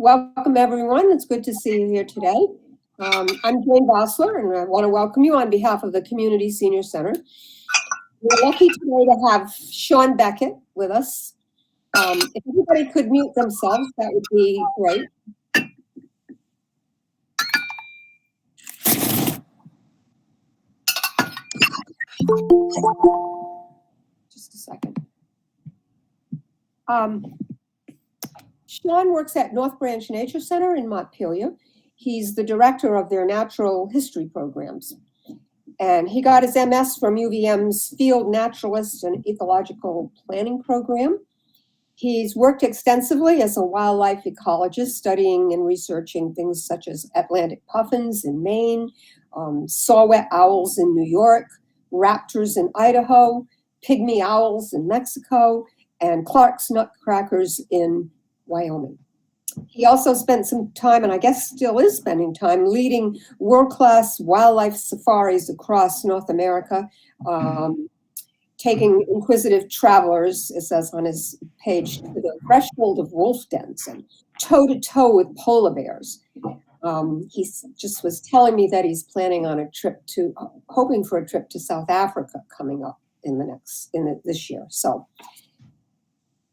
Welcome, everyone. It's good to see you here today. I'm Jane Bossler, and I want to welcome you on behalf of the Community Senior Center. We're lucky today to have Sean Beckett with us. If everybody could mute themselves, that would be great. Just a second. Sean works at North Branch Nature Center in Montpelier. He's the director of their natural history programs. And he got his MS from UVM's Field Naturalist and Ecological Planning program. He's worked extensively as a wildlife ecologist, studying and researching things such as Atlantic puffins in Maine, saw-whet owls in New York, raptors in Idaho, pygmy owls in Mexico, and Clark's nutcrackers in Wyoming. He also spent some time, and I guess still is spending time, leading world-class wildlife safaris across North America, taking inquisitive travelers, it says on his page, to the threshold of wolf dens and toe-to-toe with polar bears. He just was telling me that he's planning on a trip to, hoping for a trip to South Africa coming up this year. So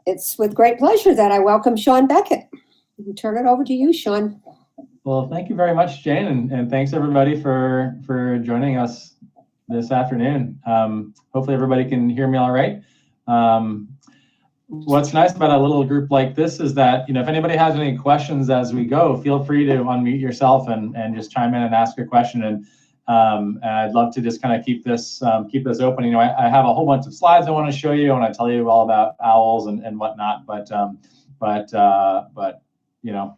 it's with great pleasure that I welcome Sean Beckett. I'll turn it over to you, Sean. Well, thank you very much, Jane, and thanks everybody for joining us this afternoon. Hopefully everybody can hear me all right. What's nice about a little group like this is that, if anybody has any questions as we go, feel free to unmute yourself and just chime in and ask a question. And I'd love to just kind of keep this open. I have a whole bunch of slides I want to show you. I want to tell you all about owls and whatnot. But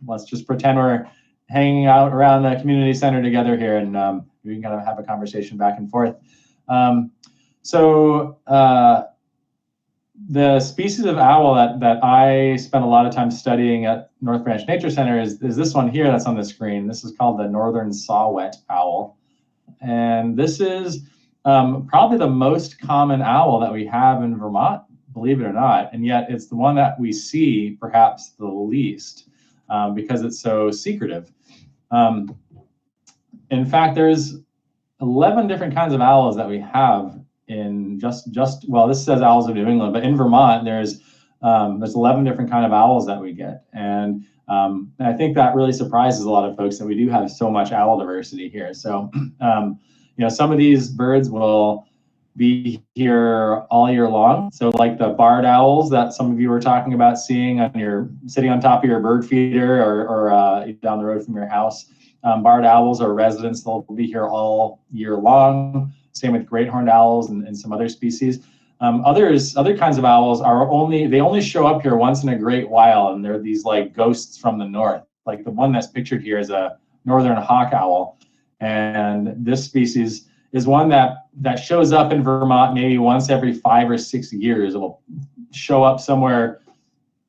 let's just pretend we're hanging out around the community center together here, and we can kind of have a conversation back and forth. The species of owl that I spent a lot of time studying at North Branch Nature Center is this one here that's on the screen. This is called the Northern Saw-whet Owl. And this is probably the most common owl that we have in Vermont, believe it or not. And yet it's the one that we see perhaps the least because it's so secretive. In fact, there's 11 different kinds of owls that we have in well, this says owls of New England, but in Vermont, there's 11 different kind of owls that we get. And I think that really surprises a lot of folks that we do have so much owl diversity here. So, some of these birds will be here all year long. So like the barred owls that some of you were talking about seeing sitting on top of your bird feeder or down the road from your house. Barred owls are residents. They'll be here all year long. Same with great horned owls and some other species. Other kinds of owls they only show up here once in a great while, and they're these like ghosts from the north. Like the one that's pictured here is a northern hawk owl, and this species is one that shows up in Vermont maybe once every 5 or 6 years. It will show up somewhere,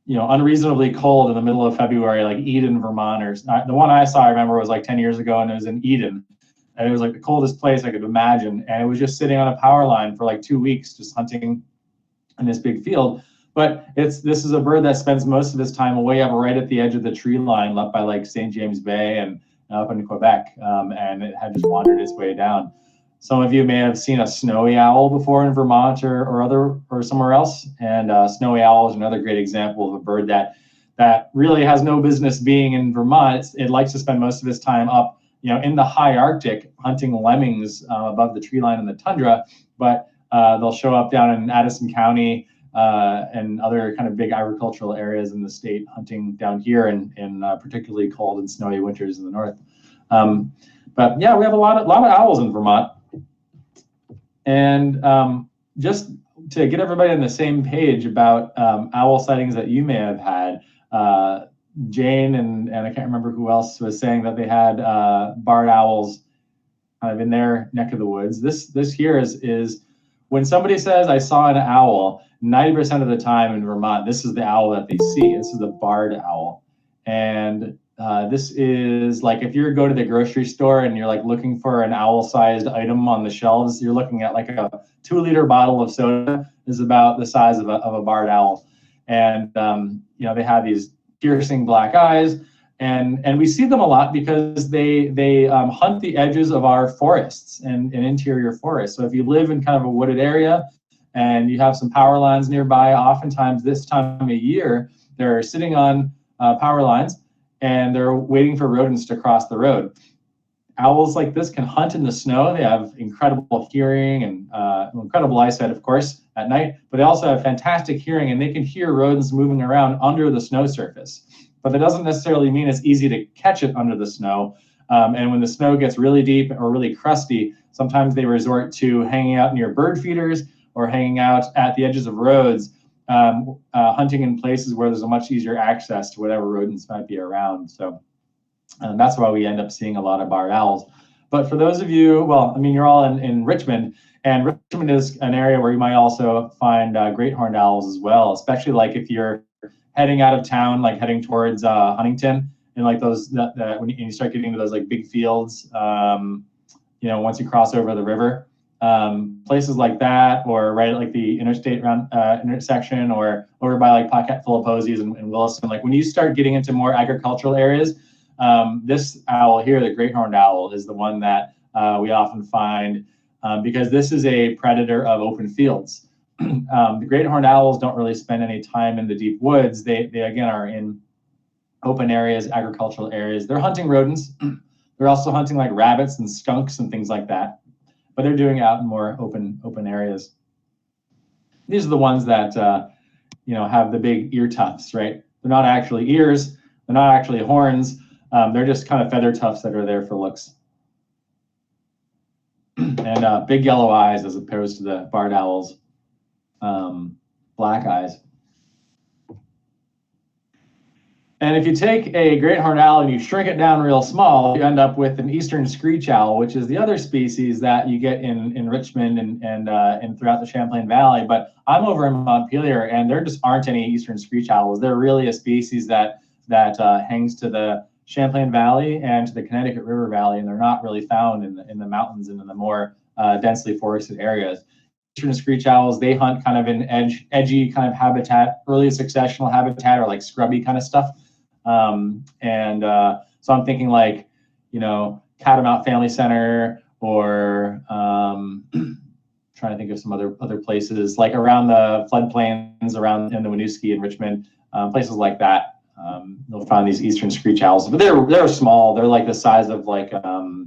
unreasonably cold in the middle of February, like Eden, Vermont, or the one I saw, I remember, was like 10 years ago, and it was in Eden. And it was like the coldest place I could imagine. And it was just sitting on a power line for like 2 weeks, just hunting in this big field. But this is a bird that spends most of its time way up right at the edge of the tree line, up by like St. James Bay and up in Quebec. And it had just wandered its way down. Some of you may have seen a snowy owl before in Vermont or somewhere else. And snowy owl is another great example of a bird that really has no business being in Vermont. It likes to spend most of its time up in the high Arctic, hunting lemmings above the tree line in the tundra, but they'll show up down in Addison County and other kind of big agricultural areas in the state, hunting down here in particularly cold and snowy winters in the north. But yeah, we have a lot of owls in Vermont. And just to get everybody on the same page about owl sightings that you may have had, Jane and I can't remember who else was saying that they had barred owls kind of in their neck of the woods. This here is when somebody says I saw an owl, 90% of the time in Vermont, this is the owl that they see. This is the barred owl. And this is like if you go to the grocery store and you're like looking for an owl-sized item on the shelves, you're looking at like a 2-liter bottle of soda is about the size of a barred owl. And they have these piercing black eyes. And we see them a lot because they hunt the edges of our forests and interior forests. So if you live in kind of a wooded area and you have some power lines nearby, oftentimes this time of year, they're sitting on power lines and they're waiting for rodents to cross the road. Owls like this can hunt in the snow. They have incredible hearing and incredible eyesight, of course, at night, but they also have fantastic hearing, and they can hear rodents moving around under the snow surface. But that doesn't necessarily mean it's easy to catch it under the snow. And when the snow gets really deep or really crusty, sometimes they resort to hanging out near bird feeders or hanging out at the edges of roads, hunting in places where there's a much easier access to whatever rodents might be around. So that's why we end up seeing a lot of barred owls. But for those of you, well, I mean, you're all in Richmond, and Richmond is an area where you might also find great horned owls as well, especially like if you're heading out of town, like heading towards Huntington, and like those when you start getting into those like big fields, you know, once you cross over the river, places like that, or right at like the interstate intersection, or over by like Pocket Full of Posies and Williston. Like when you start getting into more agricultural areas, this owl here, the great horned owl, is the one that we often find because this is a predator of open fields. The great horned owls don't really spend any time in the deep woods. They again are in open areas, agricultural areas. They're hunting rodents. They're also hunting like rabbits and skunks and things like that, but they're doing it out in more open areas. These are the ones that you know, have the big ear tufts, right? They're not actually ears. They're not actually horns. They're just kind of feather tufts that are there for looks. And big yellow eyes as opposed to the barred owls. Black eyes. And if you take a great horned owl and you shrink it down real small, you end up with an eastern screech owl, which is the other species that you get in Richmond and throughout the Champlain Valley. But I'm over in Montpelier, and there just aren't any eastern screech owls. They're really a species that hangs to the Champlain Valley and to the Connecticut River Valley, and they're not really found in the mountains and in the more densely forested areas. Eastern screech owls, they hunt kind of in edgy kind of habitat, early successional habitat, or like scrubby kind of stuff. So I'm thinking like, you know, Catamount Family Center, or trying to think of some other places like around the floodplains, around in the Winooski and Richmond, places like that. You'll find these eastern screech owls, but they're small. They're like the size of like a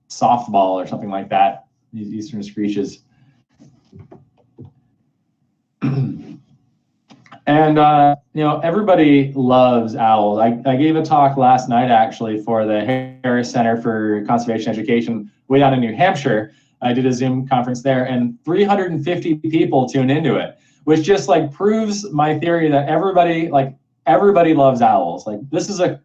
softball or something like that. These eastern screeches. And you know, everybody loves owls. I gave a talk last night actually for the Harris Center for Conservation Education way down in New Hampshire. I did a Zoom conference there, and 350 people tuned into it, which just like proves my theory that everybody loves owls. Like this is a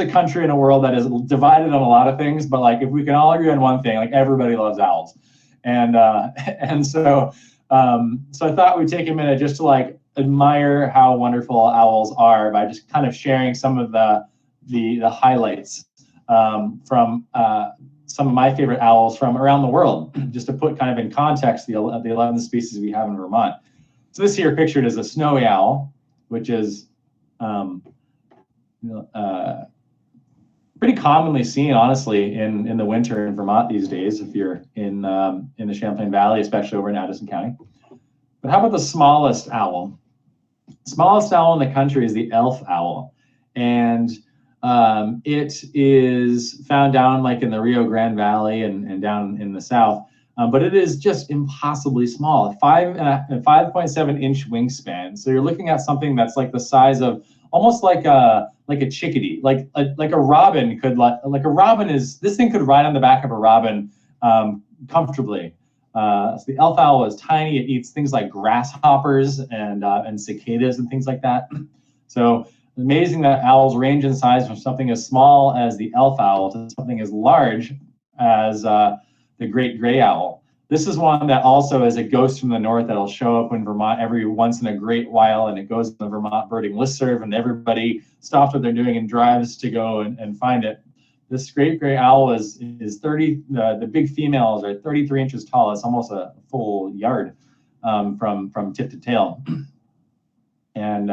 country and a world that is divided on a lot of things, but like if we can all agree on one thing, like everybody loves owls. And so I thought we'd take a minute just to like admire how wonderful owls are by just kind of sharing some of the highlights from some of my favorite owls from around the world, just to put kind of in context the 11 species we have in Vermont. So this here pictured is a snowy owl, which is pretty commonly seen, honestly, in the winter in Vermont these days, if you're in the Champlain Valley, especially over in Addison County. But how about the smallest owl? Smallest owl in the country is the elf owl, and it is found down like in the Rio Grande Valley and down in the south. But it is just impossibly small, 5.7 inch wingspan. So you're looking at something that's like the size of almost like a chickadee, like a robin could this thing could ride on the back of a robin comfortably. So the elf owl is tiny. It eats things like grasshoppers and cicadas and things like that. So amazing that owls range in size from something as small as the elf owl to something as large as the great gray owl. This is one that also is a ghost from the north that'll show up in Vermont every once in a great while, and it goes in the Vermont birding listserv, and everybody stops what they're doing and drives to go and find it. This great gray owl is 30. The big females are 33 inches tall. It's almost a full yard from tip to tail, and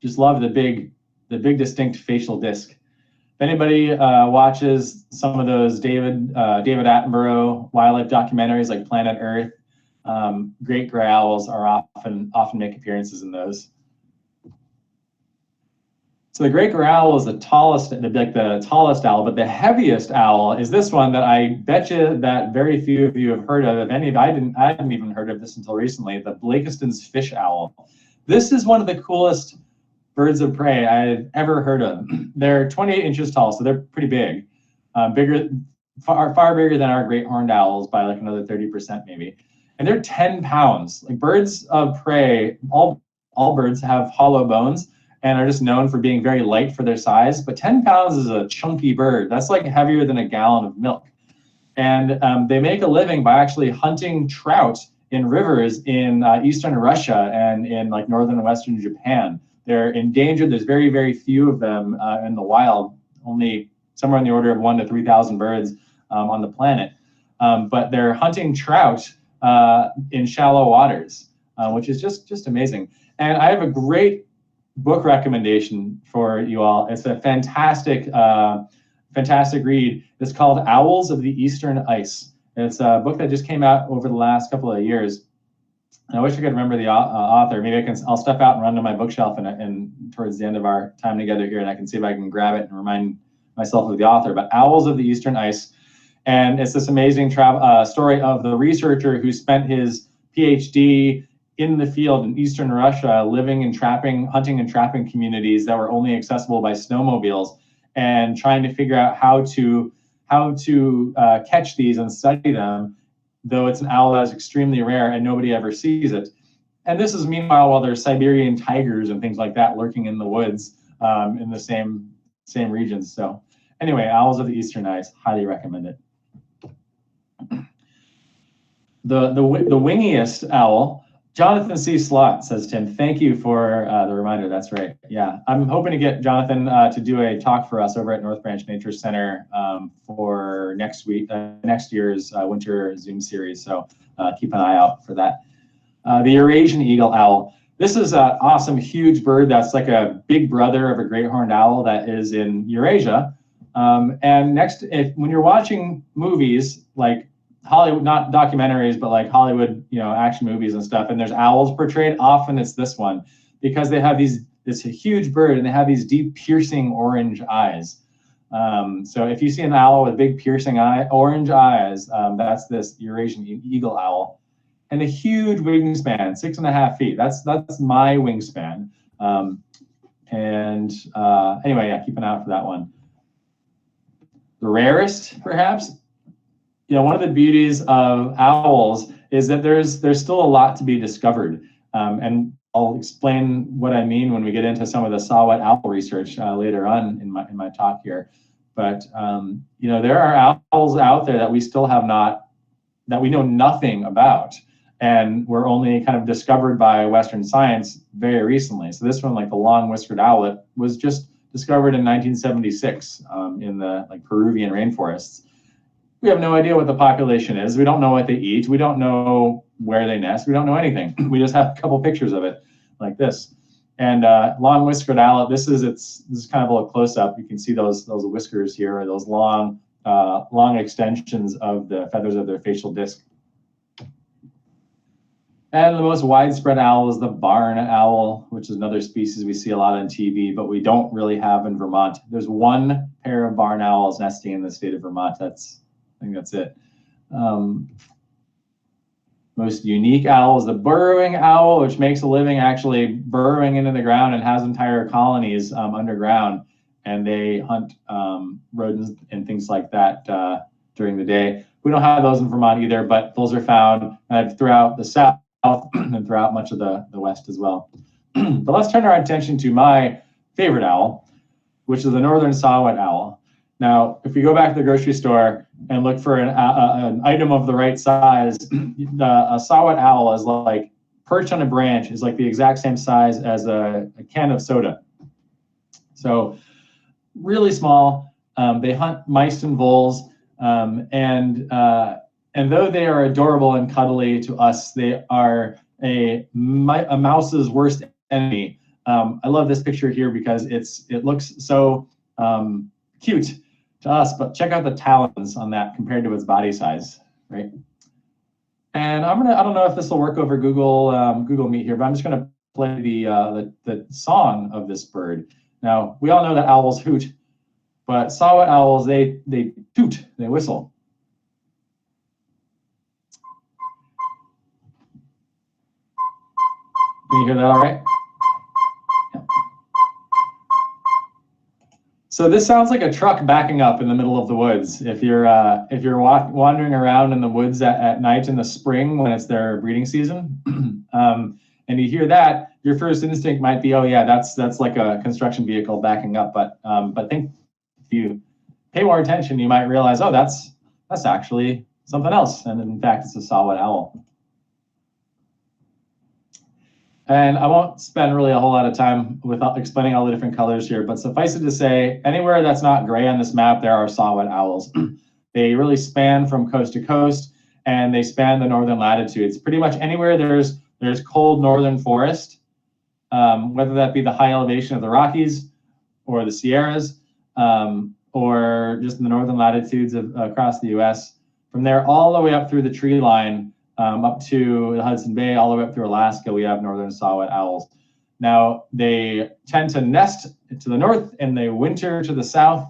just love the big distinct facial disc. If anybody watches some of those David Attenborough wildlife documentaries like Planet Earth, great gray owls are often make appearances in those. So the great gray owl is the tallest owl, but the heaviest owl is this one that I bet you that very few of you have heard of. If any, I hadn't even heard of this until recently. The Blakeston's fish owl. This is one of the coolest birds of prey I've ever heard of. They're 28 inches tall, so they're pretty big, far bigger than our great horned owls by like another 30% maybe. And they're 10 pounds. Like birds of prey, all birds have hollow bones and are just known for being very light for their size, but 10 pounds is a chunky bird. That's like heavier than a gallon of milk. And they make a living by actually hunting trout in rivers in eastern Russia and in like northern and western Japan. They're endangered. There's very, very few of them in the wild, only somewhere in the order of 1,000 to 3,000 birds on the planet. But they're hunting trout in shallow waters, which is just amazing. And I have a great book recommendation for you all. It's a fantastic read. It's called Owls of the Eastern Ice. It's a book that just came out over the last couple of years. And I wish I could remember the author. Maybe I'll step out and run to my bookshelf and towards the end of our time together here, and I can see if I can grab it and remind myself of the author. But Owls of the Eastern Ice. And it's this amazing story of the researcher who spent his PhD in the field in eastern Russia, living in hunting and trapping communities that were only accessible by snowmobiles, and trying to figure out how to catch these and study them, though it's an owl that is extremely rare and nobody ever sees it. And this is meanwhile while there's Siberian tigers and things like that lurking in the woods in the same regions. So anyway, Owls of the Eastern Ice, highly recommend it. The wingiest owl, Jonathan C. Slott, says Tim, thank you for the reminder. That's right. Yeah, I'm hoping to get Jonathan to do a talk for us over at North Branch Nature Center for next year's winter Zoom series. So keep an eye out for that. The Eurasian Eagle Owl. This is an awesome, huge bird that's like a big brother of a great horned owl that is in Eurasia. And when you're watching movies like Hollywood, not documentaries, but like Hollywood, action movies and stuff, and there's owls portrayed, often it's this one, because they have it's a huge bird and they have these deep piercing orange eyes. So if you see an owl with big piercing orange eyes, that's this Eurasian Eagle Owl. And a huge wingspan, 6.5 feet. That's my wingspan. Anyway, yeah, keep an eye out for that one. The rarest, perhaps, one of the beauties of owls is that there's still a lot to be discovered. And I'll explain what I mean when we get into some of the saw-whet owl research later on in my talk here. But there are owls out there that we still that we know nothing about, and were only kind of discovered by Western science very recently. So this one, like the long-whiskered owlet, was just discovered in 1976 in the Peruvian rainforests. We have no idea what the population is. We don't know what they eat. We don't know where they nest. We don't know anything. We just have a couple pictures of it like this. And long-whiskered owlet, this is kind of a little close-up. You can see those whiskers here, or those long extensions of the feathers of their facial disc. And the most widespread owl is the barn owl, which is another species we see a lot on TV, but we don't really have in Vermont. There's one pair of barn owls nesting in the state of Vermont. I think that's it. Most unique owl is the burrowing owl, which makes a living actually burrowing into the ground and has entire colonies underground. And they hunt rodents and things like that during the day. We don't have those in Vermont either, but those are found throughout the South and throughout much of the West as well. But let's turn our attention to my favorite owl, which is the Northern Saw-whet Owl. Now, if we go back to the grocery store and look for an item of the right size, a saw-whet owl is like perched on a branch, is like the exact same size as a can of soda. So really small. They hunt mice and voles, and though they are adorable and cuddly to us, they are a mouse's worst enemy I love this picture here because it looks so cute to us, but check out the talons on that compared to its body size, right? And I don't know if this will work over Google Meet here, but I'm just gonna play the song of this bird. Now, we all know that owls hoot, but saw-whet owls, they toot, they whistle. Can you hear that all right? So this sounds like a truck backing up in the middle of the woods. If you're wandering around in the woods at night in the spring when it's their breeding season, and you hear that, your first instinct might be, oh yeah, that's like a construction vehicle backing up. But think if you pay more attention, you might realize, oh, that's actually something else, and in fact, it's a saw-whet owl. And I won't spend really a whole lot of time without explaining all the different colors here, but suffice it to say, anywhere that's not gray on this map, there are saw-whet owls. They really span from coast to coast, and they span the northern latitudes. Pretty much anywhere there's cold northern forest, whether that be the high elevation of the Rockies or the Sierras, or just in the northern latitudes across the US. From there all the way up through the tree line, up to the Hudson Bay, all the way up through Alaska, we have northern saw-whet owls. Now, they tend to nest to the north and they winter to the south.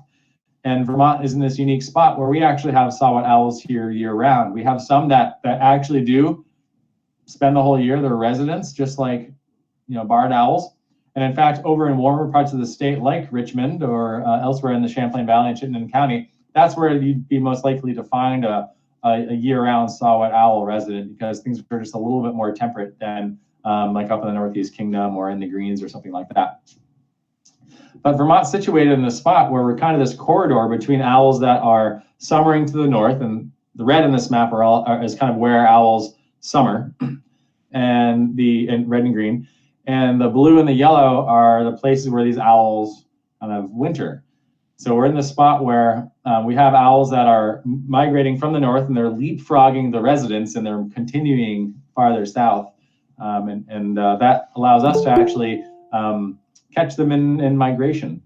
And Vermont is in this unique spot where we actually have saw-whet owls here year-round. We have some that actually do spend the whole year, they're residents, just like barred owls. And in fact, over in warmer parts of the state, like Richmond or elsewhere in the Champlain Valley and Chittenden County, that's where you'd be most likely to find a year-round saw-whet owl resident, because things are just a little bit more temperate than like up in the Northeast Kingdom or in the Greens or something like that. But Vermont's situated in the spot where we're kind of this corridor between owls that are summering to the north, and the red in this map is kind of where owls summer, and red and green, and the blue and the yellow are the places where these owls kind of winter. So we're in the spot where we have owls that are migrating from the north, and they're leapfrogging the residents, and they're continuing farther south. And that allows us to actually catch them in migration.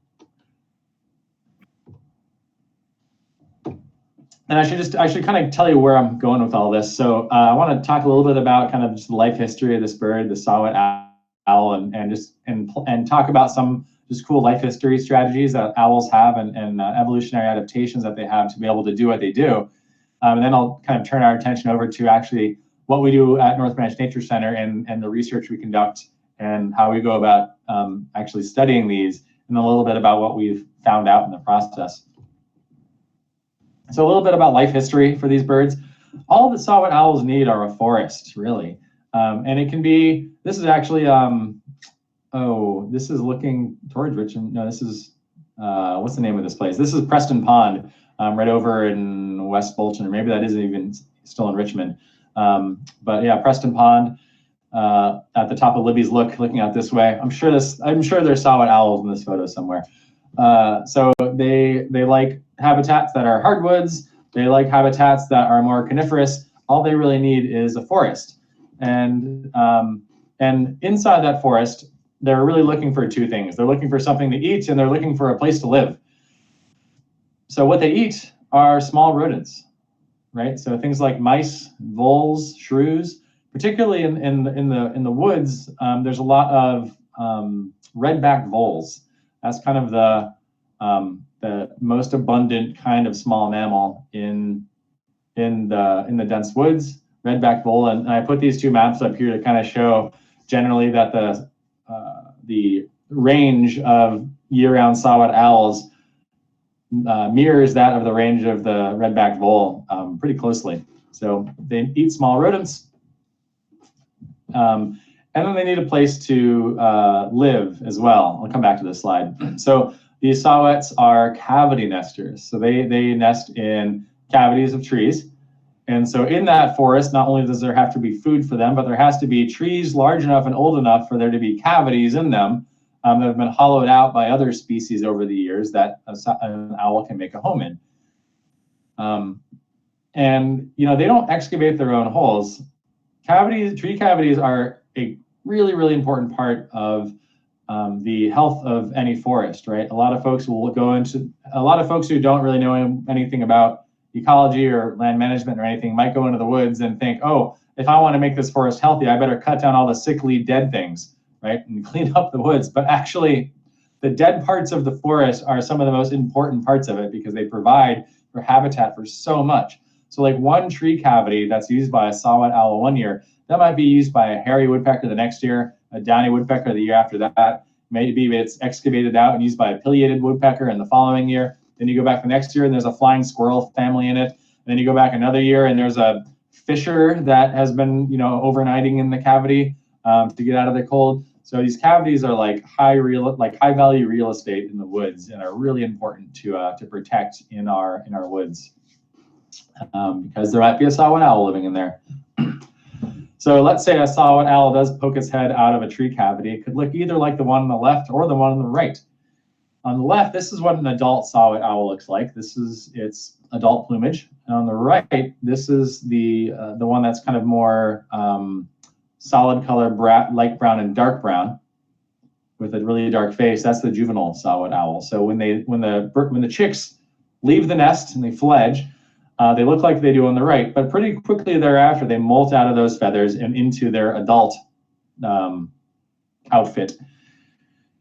And I should kind of tell you where I'm going with all this. So I want to talk a little bit about kind of just the life history of this bird, the saw-whet owl, and talk about some just cool life history strategies that owls have, and evolutionary adaptations that they have to be able to do what they do. And then I'll kind of turn our attention over to actually what we do at North Branch Nature Center and the research we conduct and how we go about actually studying these, and a little bit about what we've found out in the process. So a little bit about life history for these birds. All that saw-whet owls need are a forest, really. And it can be, this is actually, this is looking towards Richmond. No, this is, what's the name of this place? This is Preston Pond, right over in West Bolton, or maybe that isn't even still in Richmond. But yeah, Preston Pond, at the top of Libby's looking out this way. I'm sure there's saw-whet owls in this photo somewhere. So they like habitats that are hardwoods. They like habitats that are more coniferous. All they really need is a forest. And inside that forest, they're really looking for two things. They're looking for something to eat, and they're looking for a place to live. So what they eat are small rodents, right? So things like mice, voles, shrews. Particularly in the woods, there's a lot of red-backed voles. That's kind of the most abundant kind of small mammal in the dense woods, red-backed vole. And I put these two maps up here to kind of show generally that the range of year-round saw-whet owls mirrors that of the range of the red-backed vole pretty closely. So they eat small rodents. And then they need a place to live as well. I'll come back to this slide. So these saw-whets are cavity nesters. So they nest in cavities of trees. And so in that forest, not only does there have to be food for them, but there has to be trees large enough and old enough for there to be cavities in them that have been hollowed out by other species over the years that an owl can make a home in. And they don't excavate their own holes. Tree cavities are a really, really important part of the health of any forest, right? A lot of folks who don't really know anything about ecology or land management or anything might go into the woods and think, oh, if I want to make this forest healthy, I better cut down all the sickly dead things, right? And clean up the woods. But actually, the dead parts of the forest are some of the most important parts of it because they provide for habitat for so much. So like one tree cavity that's used by a saw-whet owl one year, that might be used by a hairy woodpecker the next year, a downy woodpecker the year after that. Maybe it's excavated out and used by a pileated woodpecker in the following year. Then you go back the next year and there's a flying squirrel family in it. And then you go back another year and there's a fisher that has been, overnighting in the cavity to get out of the cold. So these cavities are like high value real estate in the woods and are really important to protect in our woods because there might be a saw-whet owl living in there. So let's say a saw-whet owl does poke its head out of a tree cavity. It could look either like the one on the left or the one on the right. On the left, this is what an adult saw-whet owl looks like. This is its adult plumage. And on the right, this is the one that's kind of more solid color, light brown and dark brown with a really dark face. That's the juvenile saw-whet owl. So when the chicks leave the nest and they fledge, they look like they do on the right, but pretty quickly thereafter, they molt out of those feathers and into their adult outfit.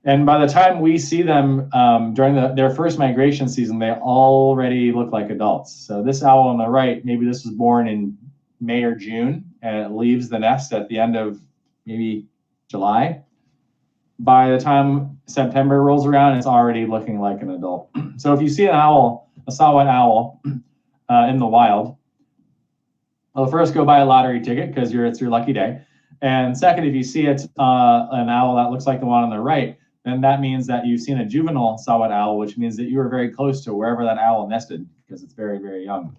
And by the time we see them during their first migration season, they already look like adults. So this owl on the right, maybe this was born in May or June, and it leaves the nest at the end of maybe July. By the time September rolls around, it's already looking like an adult. So if you see an owl, a saw-whet owl, in the wild, well, first go buy a lottery ticket because it's your lucky day. And second, if you see an owl that looks like the one on the right, then that means that you've seen a juvenile saw-whet owl, which means that you are very close to wherever that owl nested because it's very, very young.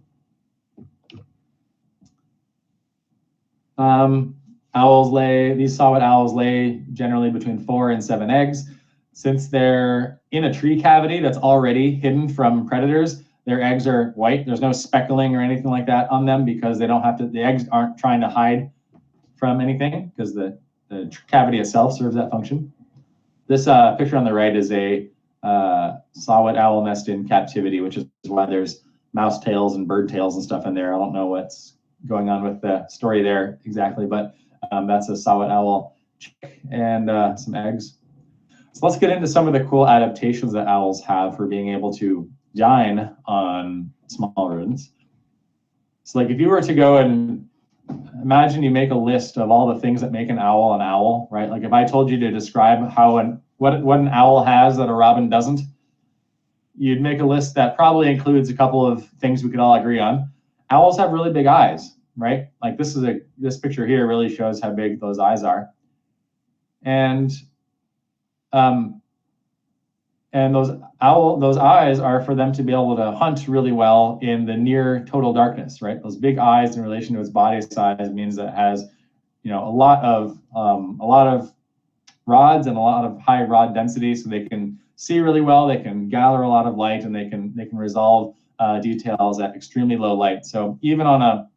These saw-whet owls lay generally between 4 and 7 eggs. Since they're in a tree cavity that's already hidden from predators, their eggs are white. There's no speckling or anything like that on them because they don't have to, the eggs aren't trying to hide from anything because the cavity itself serves that function. This picture on the right is a saw-whet owl nest in captivity, which is why there's mouse tails and bird tails and stuff in there. I don't know what's going on with the story there exactly, but that's a saw-whet owl chick and some eggs. So let's get into some of the cool adaptations that owls have for being able to dine on small rodents. So like if you were to go and imagine you make a list of all the things that make an owl, right? Like if I told you to describe what an owl has that a robin doesn't, you'd make a list that probably includes a couple of things we could all agree on. Owls have really big eyes, right? Like this picture here really shows how big those eyes are. And those eyes are for them to be able to hunt really well in the near total darkness, right? Those big eyes in relation to its body size means that it has, a lot of rods and a lot of high rod density, so they can see really well. They can gather a lot of light, and they can resolve details at extremely low light. So even on a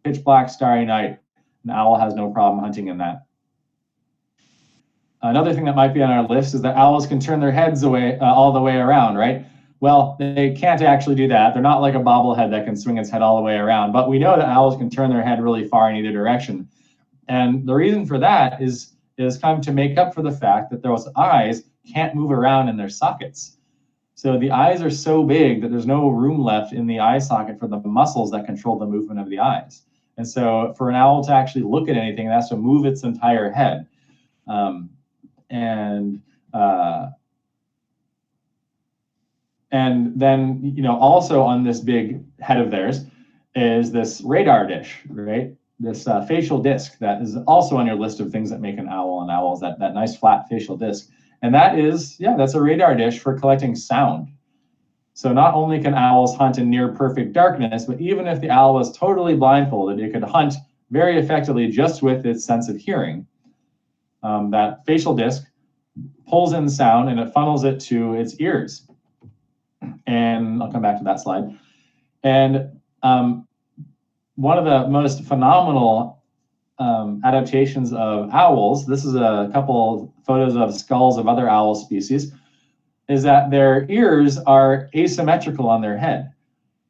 pitch black starry night, an owl has no problem hunting in that. Another thing that might be on our list is that owls can turn their heads away all the way around, right? Well, they can't actually do that. They're not like a bobblehead that can swing its head all the way around, but we know that owls can turn their head really far in either direction. And the reason for that is kind of to make up for the fact that those eyes can't move around in their sockets. So the eyes are so big that there's no room left in the eye socket for the muscles that control the movement of the eyes. And so for an owl to actually look at anything, it has to move its entire head. And then, also on this big head of theirs is this radar dish, right? This facial disc that is also on your list of things that make an owl an owl, is that nice flat facial disc. And that's a radar dish for collecting sound. So not only can owls hunt in near perfect darkness, but even if the owl was totally blindfolded, it could hunt very effectively just with its sense of hearing. That facial disc pulls in sound and it funnels it to its ears. And I'll come back to that slide. And one of the most phenomenal adaptations of owls, this is a couple photos of skulls of other owl species, is that their ears are asymmetrical on their head.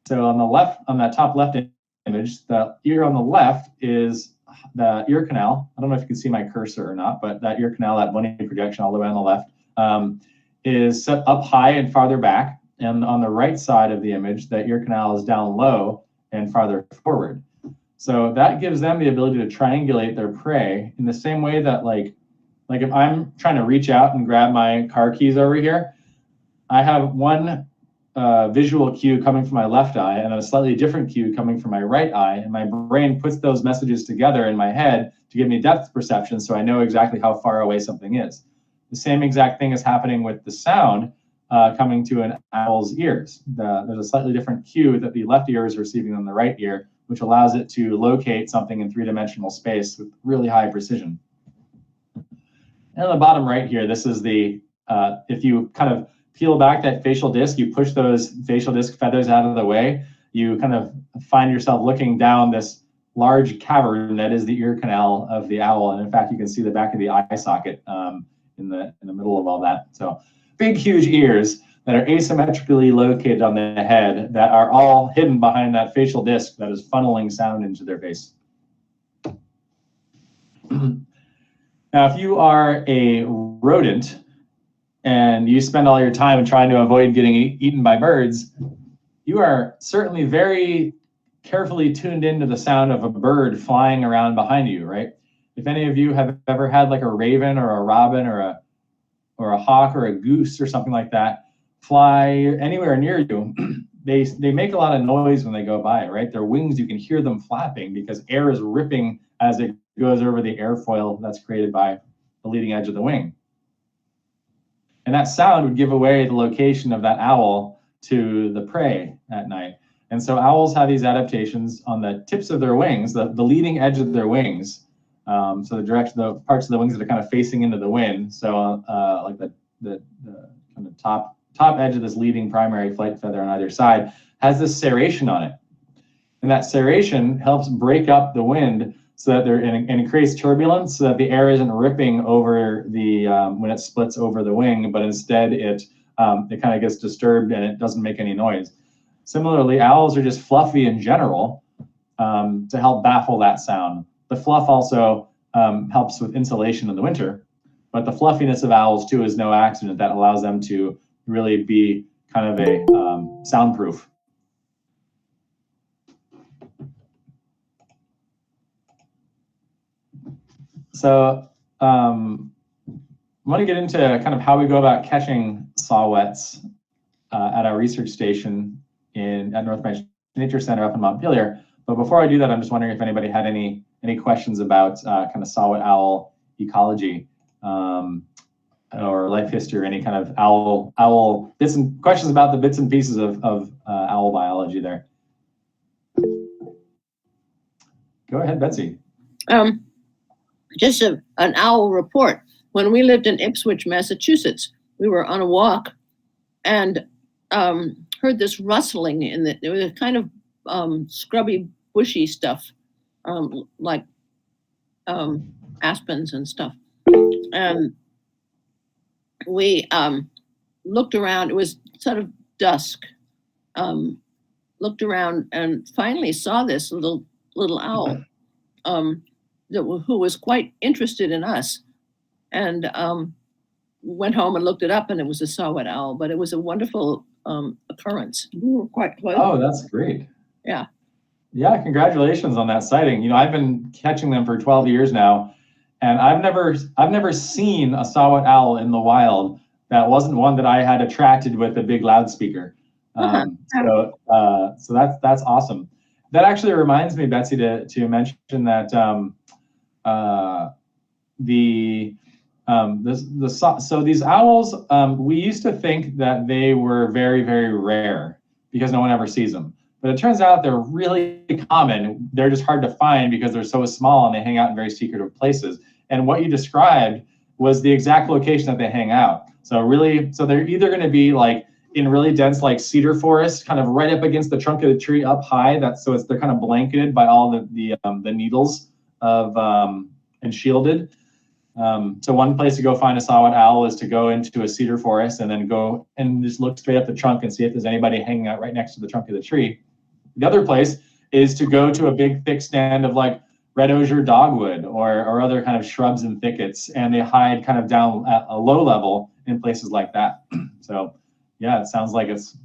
So on the left, on that top left image, the ear on the left is the ear canal. I don't know if you can see my cursor or not, but that ear canal, that one projection all the way on the left, is set up high and farther back. And on the right side of the image, the ear canal is down low and farther forward. So that gives them the ability to triangulate their prey in the same way that like if I'm trying to reach out and grab my car keys over here, I have one visual cue coming from my left eye and a slightly different cue coming from my right eye, and my brain puts those messages together in my head to give me depth perception so I know exactly how far away something is. The same exact thing is happening with the sound coming to an owl's ears. There's a slightly different cue that the left ear is receiving than the right ear, which allows it to locate something in three-dimensional space with really high precision. And on the bottom right here, this is the, if you kind of peel back that facial disc, you push those facial disc feathers out of the way, you kind of find yourself looking down this large cavern that is the ear canal of the owl. And in fact, you can see the back of the eye socket in the middle of all that. So big, huge ears that are asymmetrically located on the head that are all hidden behind that facial disc that is funneling sound into their face. Now, if you are a rodent and you spend all your time trying to avoid getting eaten by birds, you are certainly very carefully tuned into the sound of a bird flying around behind you, right? If any of you have ever had like a raven or a robin or a hawk or a goose or something like that fly anywhere near you, they make a lot of noise when they go by, right? Their wings, you can hear them flapping because air is ripping as it goes over the airfoil that's created by the leading edge of the wing. And that sound would give away the location of that owl to the prey at night. And so owls have these adaptations on the tips of their wings, the leading edge of their wings. So the parts of the wings that are kind of facing into the wind. So like the kind of top edge of this leading primary flight feather on either side has this serration on it. And that serration helps break up the wind so that and it creates turbulence so that the air isn't ripping over the, when it splits over the wing, but instead it kind of gets disturbed and it doesn't make any noise. Similarly, owls are just fluffy in general to help baffle that sound. The fluff also helps with insulation in the winter, but the fluffiness of owls too is no accident. That allows them to really be kind of a soundproof. So I want to get into kind of how we go about catching saw-whets at our research station at North Branch Nature Center up in Montpelier. But before I do that, I'm just wondering if anybody had any questions about kind of saw-whet owl ecology or life history, or any kind of owl bits and questions about the bits and pieces of owl biology there. Go ahead, Betsy. Just an owl report. When we lived in Ipswich, Massachusetts, we were on a walk and heard this rustling in it was a kind of scrubby, bushy stuff, like aspens and stuff. And we looked around. It was sort of dusk. Looked around and finally saw this little owl who was quite interested in us, and went home and looked it up, and it was a saw-whet owl. But it was a wonderful occurrence. We were quite close. Oh, that's great. Yeah. Yeah, congratulations on that sighting. You know, I've been catching them for 12 years now, and I've never seen a saw-whet owl in the wild that wasn't one that I had attracted with a big loudspeaker. So that's awesome. That actually reminds me, Betsy, to mention that so these owls, we used to think that they were very, very rare because no one ever sees them. But it turns out they're really common. They're just hard to find because they're so small and they hang out in very secretive places. And what you described was the exact location that they hang out. So they're either going to be like in really dense like cedar forest, kind of right up against the trunk of the tree up high. They're kind of blanketed by all the needles and shielded. So one place to go find a saw-whet owl is to go into a cedar forest and then go and just look straight up the trunk and see if there's anybody hanging out right next to the trunk of the tree. The other place is to go to a big thick stand of like red osier dogwood or other kind of shrubs and thickets, and they hide kind of down at a low level in places like that. So yeah, it sounds like it's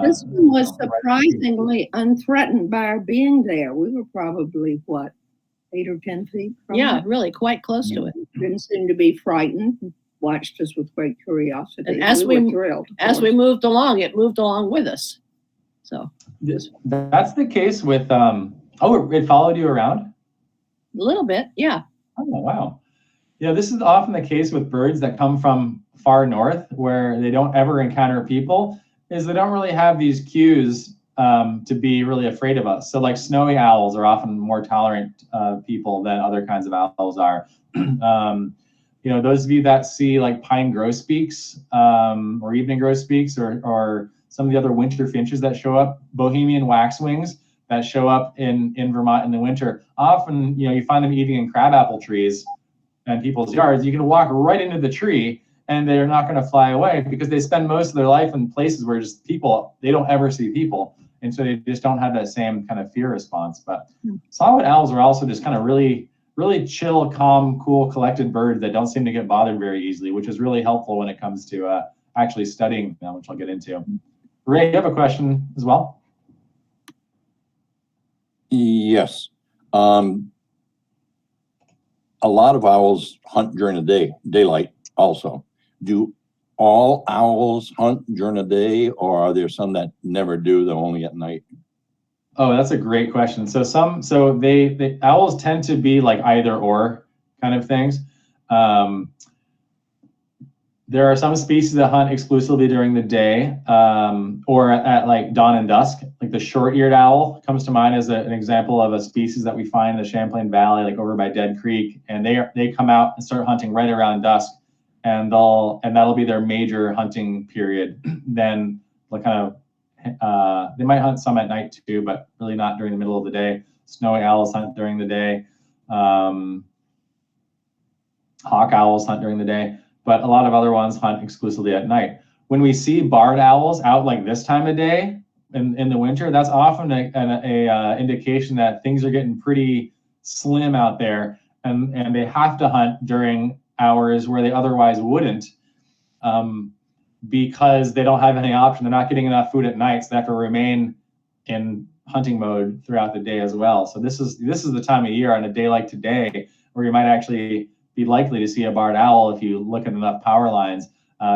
This one was surprisingly unthreatened by our being there. We were probably, what, 8 or 10 feet from Yeah, it? really quite close to it. Didn't seem to be frightened, watched us with great curiosity. And as we we- were thrilled. of As we course. moved along, it moved along with us. So that's the case with oh, it followed you around? a little bit, yeah. Oh, wow. Yeah, this is often the case with birds that come from far north where they don't ever encounter people, is they don't really have these cues to be really afraid of us. So like snowy owls are often more tolerant people than other kinds of owls are. You know, those of you that see like pine grosbeaks or evening grosbeaks or some of the other winter finches that show up, Bohemian waxwings that show up in Vermont in the winter, often, you know, you find them eating in crabapple trees and people's yards. You can walk right into the tree and they're not going to fly away because they spend most of their life in places where just people, they don't ever see people. And so they just don't have that same kind of fear response. But saw-whet owls are also just kind of really, really chill, calm, cool, collected birds that don't seem to get bothered very easily, which is really helpful when it comes to actually studying them, which I'll get into. Ray, you have a question as well? Yes. A lot of owls hunt during the day, daylight also. Do all owls hunt during the day, or are there some that never do, they're only at night? Oh, that's a great question. So the owls tend to be like either or kind of things. There are some species that hunt exclusively during the day or at like dawn and dusk. Like the short-eared owl comes to mind as an example of a species that we find in the Champlain Valley, like over by Dead Creek, and they come out and start hunting right around dusk, and that'll be their major hunting period. Then they'll kind of they might hunt some at night too, but really not during the middle of the day. Snowy owls hunt during the day. Hawk owls hunt during the day, but a lot of other ones hunt exclusively at night. When we see barred owls out like this time of day in the winter, that's often a indication that things are getting pretty slim out there, and they have to hunt during hours where they otherwise wouldn't, because they don't have any option. They're not getting enough food at night, so they have to remain in hunting mode throughout the day as well. So this is the time of year on a day like today where you might actually be likely to see a barred owl if you look at enough power lines,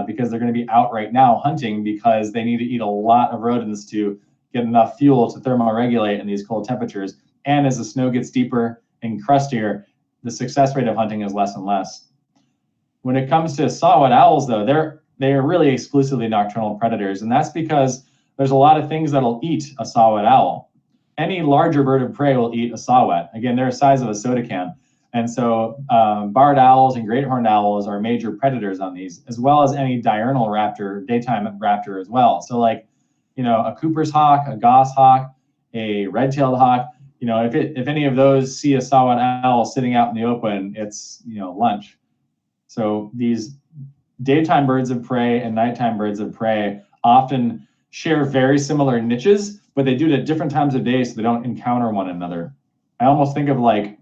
because they're going to be out right now hunting because they need to eat a lot of rodents to get enough fuel to thermoregulate in these cold temperatures. And as the snow gets deeper and crustier, the success rate of hunting is less and less. When it comes to saw-whet owls, though, they're really exclusively nocturnal predators, and that's because there's a lot of things that'll eat a saw-whet owl. Any larger bird of prey will eat a saw-whet. Again, they're the size of a soda can. And so barred owls and great horned owls are major predators on these, as well as any diurnal raptor, daytime raptor as well. So like, you know, a Cooper's hawk, a goshawk, a red-tailed hawk, you know, if any of those see a saw-whet owl sitting out in the open, it's, you know, lunch. So these daytime birds of prey and nighttime birds of prey often share very similar niches, but they do it at different times of day so they don't encounter one another. I almost think of like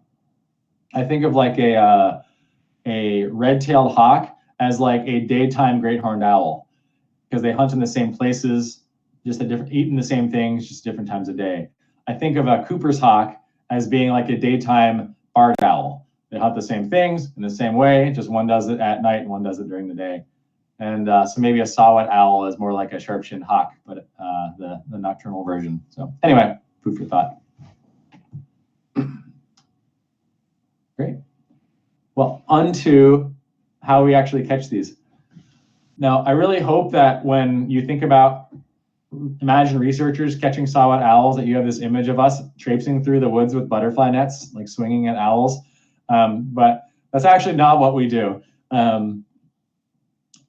a red-tailed hawk as like a daytime great horned owl, because they hunt in the same places, just eating the same things, just different times of day. I think of a Cooper's hawk as being like a daytime barred owl. They hunt the same things in the same way, just one does it at night and one does it during the day. And so maybe a saw-whet owl is more like a sharp-shinned hawk, but the nocturnal version. So anyway, food for thought. Great. Well, on to how we actually catch these. Now, I really hope that when you think about, imagine researchers catching saw-whet owls, that you have this image of us traipsing through the woods with butterfly nets, like swinging at owls. But that's actually not what we do.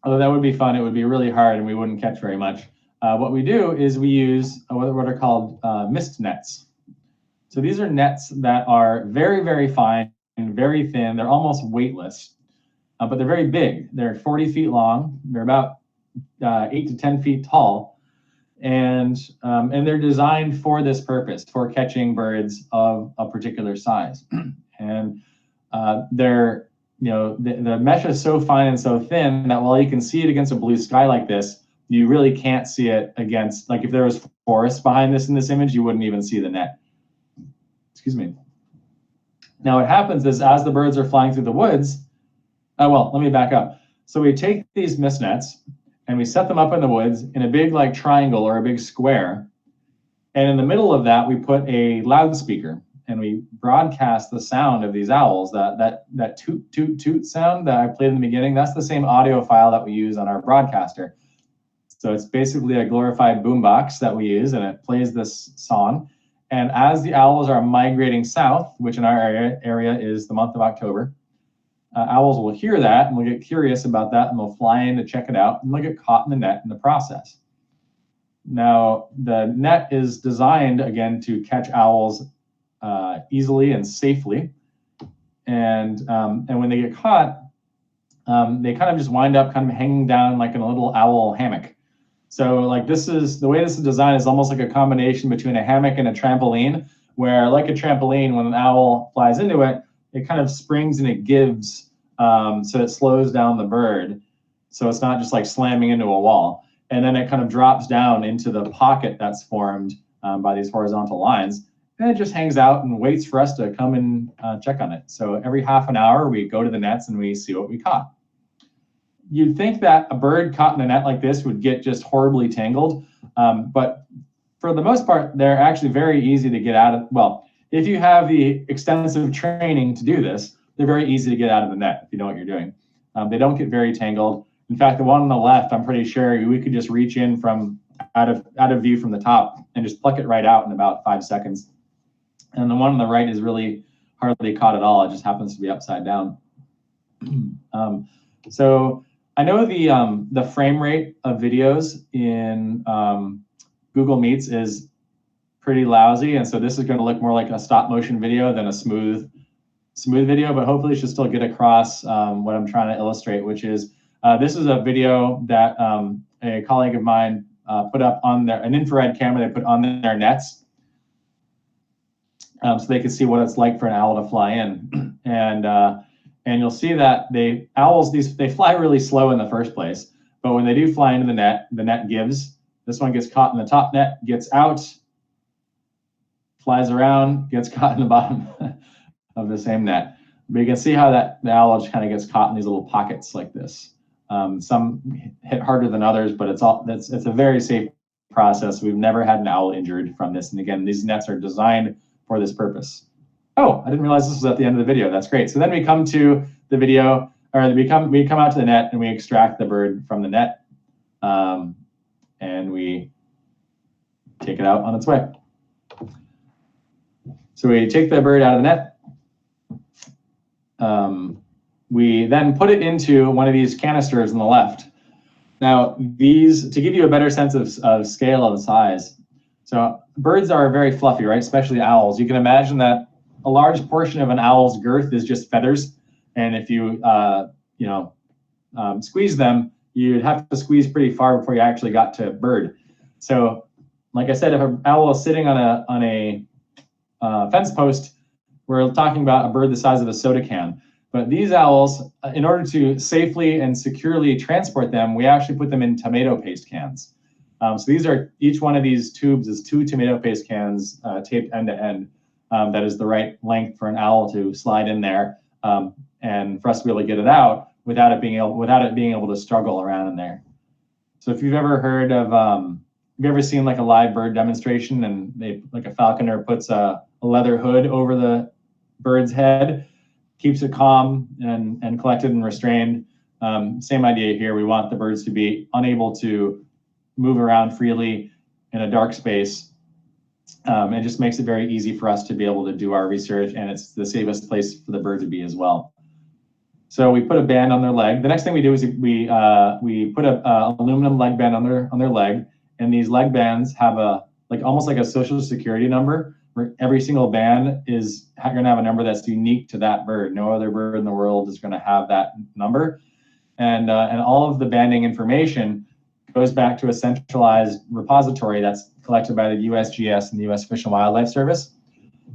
Although that would be fun, it would be really hard and we wouldn't catch very much. What we do is we use what are called mist nets. So these are nets that are very, very fine and very thin. They're almost weightless, but they're very big. They're 40 feet long. They're about 8 to 10 feet tall. And they're designed for this purpose, for catching birds of a particular size. And they're, the mesh is so fine and so thin that while you can see it against a blue sky like this, you really can't see it against, like if there was forest behind this in this image, you wouldn't even see the net. Excuse me. Now what happens is as the birds are flying through the woods, well, let me back up. So we take these mist nets and we set them up in the woods in a big like triangle or a big square. And in the middle of that, we put a loudspeaker and we broadcast the sound of these owls, that toot, toot, toot sound that I played in the beginning. That's the same audio file that we use on our broadcaster. So it's basically a glorified boombox that we use, and it plays this song. And as the owls are migrating south, which in our area is the month of October, owls will hear that and will get curious about that and they'll fly in to check it out and they'll get caught in the net in the process. Now, the net is designed, again, to catch owls easily and safely. And when they get caught, they kind of just wind up kind of hanging down like in a little owl hammock. So like the way this is designed is almost like a combination between a hammock and a trampoline, where like a trampoline, when an owl flies into it, it kind of springs and it gives, so it slows down the bird. So it's not just like slamming into a wall. And then it kind of drops down into the pocket that's formed by these horizontal lines. And it just hangs out and waits for us to come and check on it. So every half an hour, we go to the nets and we see what we caught. You'd think that a bird caught in a net like this would get just horribly tangled. But for the most part, they're actually very easy to get out of. Well, if you have the extensive training to do this, they're very easy to get out of the net if you know what you're doing. They don't get very tangled. In fact, the one on the left, I'm pretty sure we could just reach in from out of view from the top and just pluck it right out in about 5 seconds. And the one on the right is really hardly caught at all. It just happens to be upside down. So I know the frame rate of videos in Google Meets is pretty lousy, and so this is going to look more like a stop motion video than a smooth video, but hopefully it should still get across what I'm trying to illustrate, which is this is a video that a colleague of mine put up on an infrared camera they put on their nets, so they could see what it's like for an owl to fly in. And you'll see that owls fly really slow in the first place, but when they do fly into the net gives. This one gets caught in the top net, gets out, flies around, gets caught in the bottom of the same net. But you can see how the owl just kind of gets caught in these little pockets like this. Some hit harder than others, but it's a very safe process. We've never had an owl injured from this. And again, these nets are designed for this purpose. Oh, I didn't realize this was at the end of the video. That's great. So then we come to the video, or we come out to the net and we extract the bird from the net, and we take it out on its way. So we take the bird out of the net. We then put it into one of these canisters on the left. Now these, to give you a better sense of scale and size. So birds are very fluffy, right? Especially owls. You can imagine that a large portion of an owl's girth is just feathers. And if you, squeeze them, you'd have to squeeze pretty far before you actually got to a bird. So like I said, if an owl is sitting on a fence post, we're talking about a bird the size of a soda can. But these owls, in order to safely and securely transport them, we actually put them in tomato paste cans. So each one of these tubes is 2 tomato paste cans taped end to end. That is the right length for an owl to slide in there, and for us to be able to get it out without it being able to struggle around in there. So if you've ever heard of, have you ever seen like a live bird demonstration and like a falconer puts a leather hood over the bird's head, keeps it calm and collected and restrained. Same idea here. We want the birds to be unable to move around freely in a dark space. It just makes it very easy for us to be able to do our research, and it's the safest place for the bird to be as well. So we put a band on their leg. The next thing we do is we put a aluminum leg band on their leg, and these leg bands have almost like a social security number every single band is going to have a number that's unique to that bird. No other bird in the world is going to have that number. And all of the banding information goes back to a centralized repository that's collected by the USGS and the US Fish and Wildlife Service.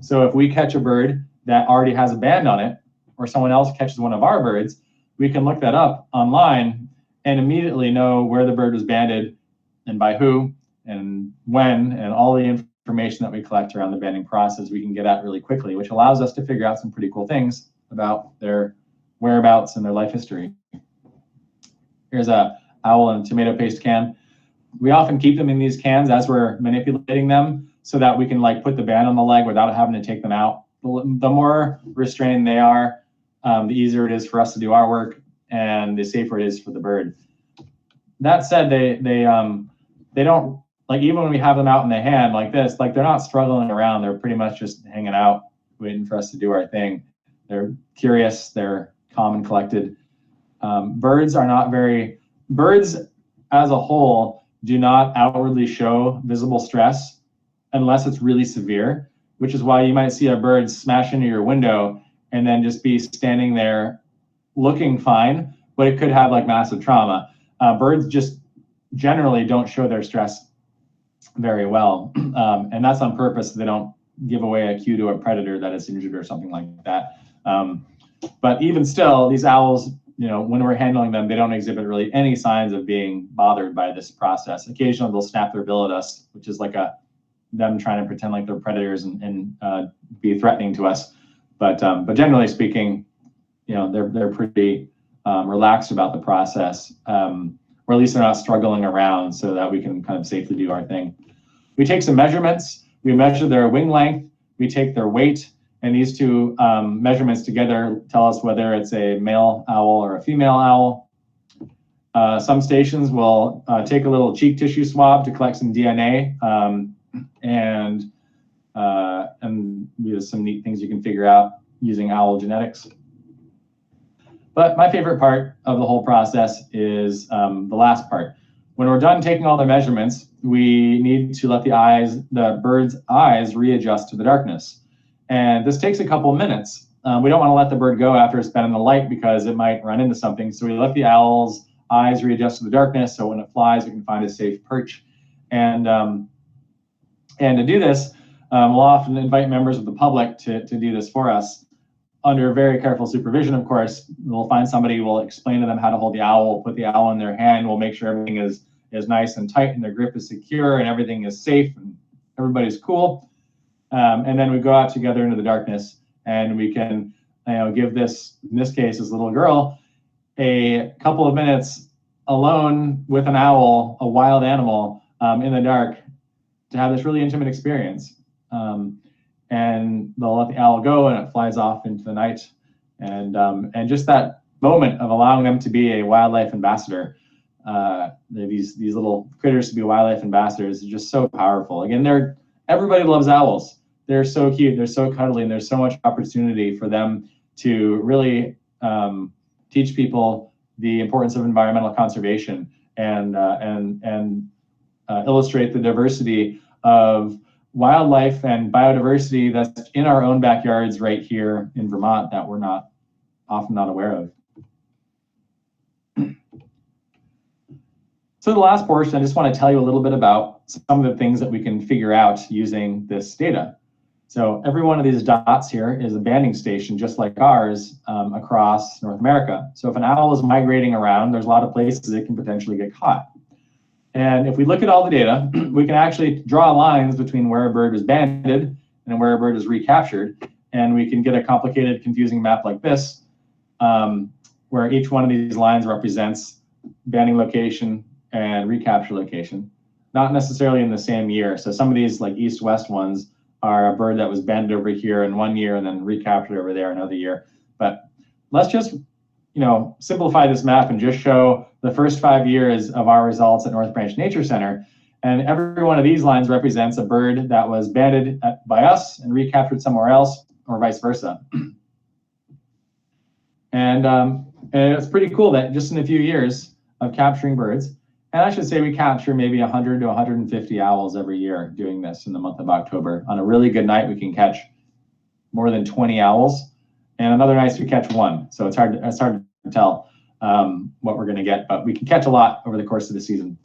So if we catch a bird that already has a band on it, or someone else catches one of our birds, we can look that up online and immediately know where the bird was banded and by who and when, and all the information that we collect around the banding process we can get at really quickly, which allows us to figure out some pretty cool things about their whereabouts and their life history. Here's a owl in a tomato paste can. We often keep them in these cans as we're manipulating them so that we can like put the band on the leg without having to take them out. The more restrained they are, the easier it is for us to do our work and the safer it is for the bird. That said, they don't, like, even when we have them out in the hand like this, like they're not struggling around. They're pretty much just hanging out, waiting for us to do our thing. They're curious, they're calm and collected. Birds as a whole do not outwardly show visible stress unless it's really severe, which is why you might see a bird smash into your window and then just be standing there looking fine, but it could have like massive trauma. Birds just generally don't show their stress very well. And that's on purpose. They don't give away a cue to a predator that is injured or something like that. But even still, these owls, you know, when we're handling them, they don't exhibit really any signs of being bothered by this process. Occasionally they'll snap their bill at us, which is like them trying to pretend like they're predators and be threatening to us. But generally speaking, you know, they're pretty relaxed about the process, or at least they're not struggling around, so that we can kind of safely do our thing. We take some measurements. We measure their wing length. We take their weight, and these two measurements together tell us whether it's a male owl or a female owl. Some stations will take a little cheek tissue swab to collect some DNA, and there's some neat things you can figure out using owl genetics. But my favorite part of the whole process is the last part. When we're done taking all the measurements, we need to let the bird's eyes readjust to the darkness. And this takes a couple of minutes. We don't want to let the bird go after it's been in the light because it might run into something. So we let the owl's eyes readjust to the darkness, so when it flies, it can find a safe perch. And to do this, we'll often invite members of the public to do this for us. Under very careful supervision, of course. We'll find somebody who will explain to them how to hold the owl, we'll put the owl in their hand, we'll make sure everything is nice and tight and their grip is secure and everything is safe and everybody's cool. And then we go out together into the darkness and we can, give this, in this case, this little girl, a couple of minutes alone with an owl, a wild animal, in the dark, to have this really intimate experience. And they'll let the owl go and it flies off into the night. And just that moment of allowing them to be a wildlife ambassador, these little critters to be wildlife ambassadors, is just so powerful. Again, everybody loves owls. They're so cute, they're so cuddly, and there's so much opportunity for them to really teach people the importance of environmental conservation and illustrate the diversity of wildlife and biodiversity that's in our own backyards right here in Vermont that we're often not aware of. So the last portion, I just want to tell you a little bit about some of the things that we can figure out using this data. So every one of these dots here is a banding station just like ours across North America. So if an owl is migrating around, there's a lot of places it can potentially get caught. And if we look at all the data, we can actually draw lines between where a bird is banded and where a bird is recaptured. And we can get a complicated, confusing map like this, where each one of these lines represents banding location and recapture location, not necessarily in the same year. So some of these, like east-west ones, are a bird that was banded over here in one year and then recaptured over there another year. But let's just simplify this map and just show the first 5 years of our results at North Branch Nature Center. And every one of these lines represents a bird that was banded by us and recaptured somewhere else, or vice versa. And it's pretty cool that just in a few years of capturing birds, And I should say we capture maybe 100 to 150 owls every year doing this in the month of October. On a really good night, we can catch more than 20 owls. And on other nights, we catch one. So it's hard to tell what we're going to get, but we can catch a lot over the course of the season.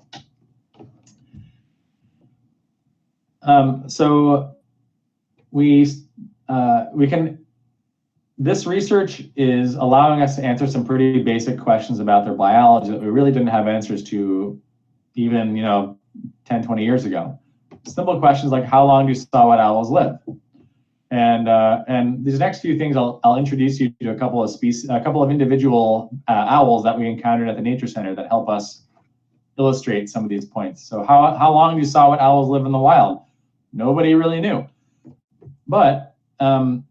This research is allowing us to answer some pretty basic questions about their biology that we really didn't have answers to even, 10, 20 years ago. Simple questions like, how long do saw-whet owls live? And these next few things, I'll introduce you to a couple of individual owls that we encountered at the Nature Center that help us illustrate some of these points. So how long do saw-whet owls live in the wild? Nobody really knew. But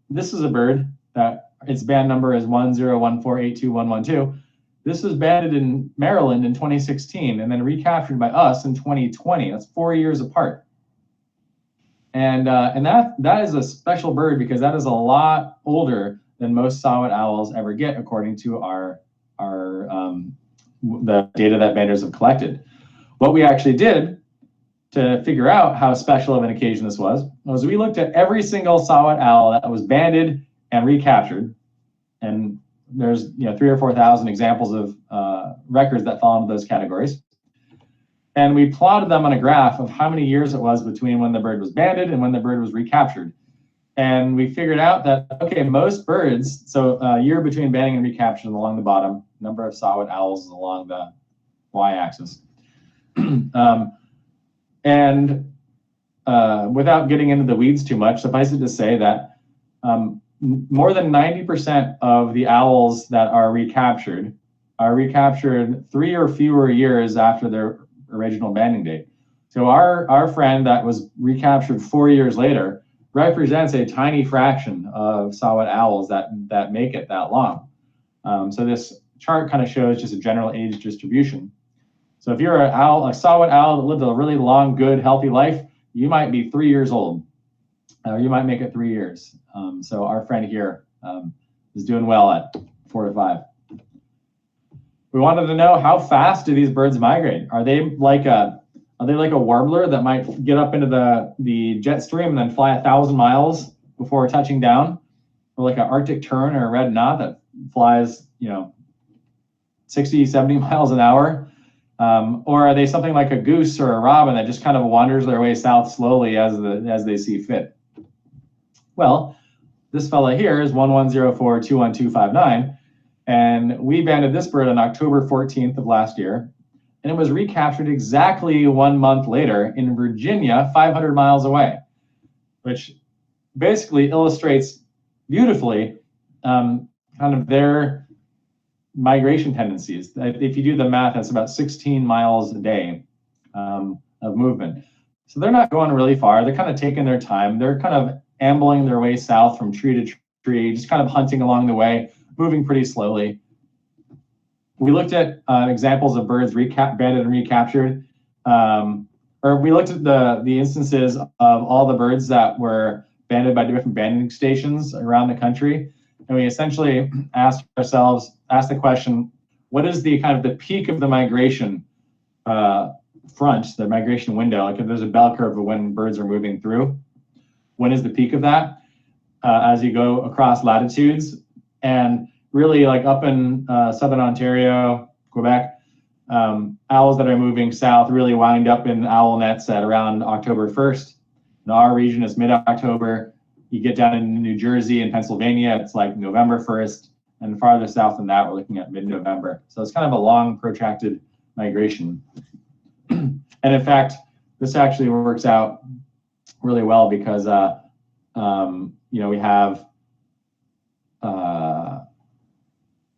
this is a bird that its band number is 1014821112. This was banded in Maryland in 2016 and then recaptured by us in 2020. That's 4 years apart. And that is a special bird because that is a lot older than most saw-whet owls ever get, according to the data that banders have collected. What we actually did to figure out how special of an occasion this was we looked at every single saw-whet owl that was banded and recaptured, and there's 3,000 or 4,000 examples of records that fall into those categories. And we plotted them on a graph of how many years it was between when the bird was banded and when the bird was recaptured. And we figured out that, okay, most birds, so a year between banding and recapture along the bottom, number of saw-whet owls is along the y-axis. Without getting into the weeds too much, suffice it to say that more than 90% of the owls that are recaptured 3 or fewer years after their original banding date. So our friend that was recaptured 4 years later represents a tiny fraction of saw-whet owls that make it that long. So this chart kind of shows just a general age distribution. So if you're a saw-whet owl that lived a really long, good, healthy life, you might be 3 years old. You might make it 3 years. So our friend here is doing well at 4 to 5. We wanted to know, how fast do these birds migrate? Are they like a warbler that might get up into the jet stream and then fly 1,000 miles before touching down? Or like an Arctic tern or a red knot that flies, 60, 70 miles an hour? Or are they something like a goose or a robin that just kind of wanders their way south slowly as they see fit? Well, this fella here is 1104-21259, and we banded this bird on October 14th of last year, and it was recaptured exactly 1 month later in Virginia, 500 miles away, which basically illustrates beautifully kind of their migration tendencies. If you do the math, that's about 16 miles a day of movement. So they're not going really far. They're kind of taking their time. They're kind of ambling their way south from tree to tree, just kind of hunting along the way, moving pretty slowly. We looked at examples of birds banded and recaptured, or we looked at the instances of all the birds that were banded by different banding stations around the country. And we essentially asked the question, what is the kind of the peak of the migration front, the migration window? Like if there's a bell curve of when birds are moving through, when is the peak of that as you go across latitudes? And really like up in Southern Ontario, Quebec, owls that are moving south really wind up in owl nets at around October 1st. In our region, it's mid-October. You get down in New Jersey and Pennsylvania, it's like November 1st. And farther south than that, we're looking at mid-November. So it's kind of a long, protracted migration. And in fact, this actually works out really well because, we have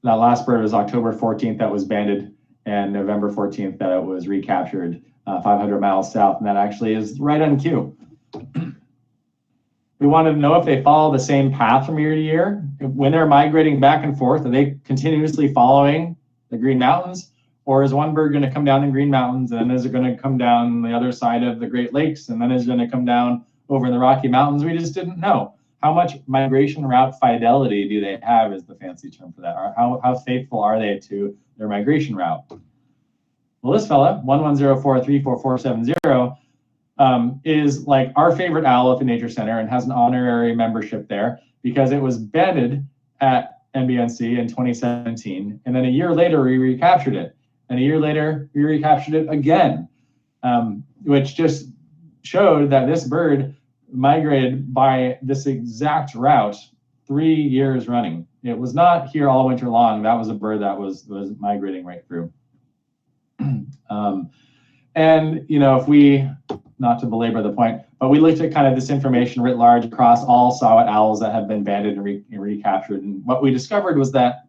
that last bird was October 14th that was banded, and November 14th that it was recaptured 500 miles south, and that actually is right on cue. We wanted to know if they follow the same path from year to year. When they're migrating back and forth, are they continuously following the Green Mountains? Or is one bird going to come down the Green Mountains, and then is it going to come down the other side of the Great Lakes, and then is it going to come down over in the Rocky Mountains? We just didn't know. How much migration route fidelity do they have is the fancy term for that. Or how faithful are they to their migration route? Well, this fella, 1104344470, is like our favorite owl at the Nature Center and has an honorary membership there because it was banded at NBNC in 2017. And then a year later, we recaptured it. And a year later, we recaptured it again, which just showed that this bird migrated by this exact route 3 years running. It was not here all winter long. That was a bird that was migrating right through. And, you know, if we, not to belabor the point, but we looked at kind of this information writ large across all saw-whet owls that have been banded and recaptured. And what we discovered was that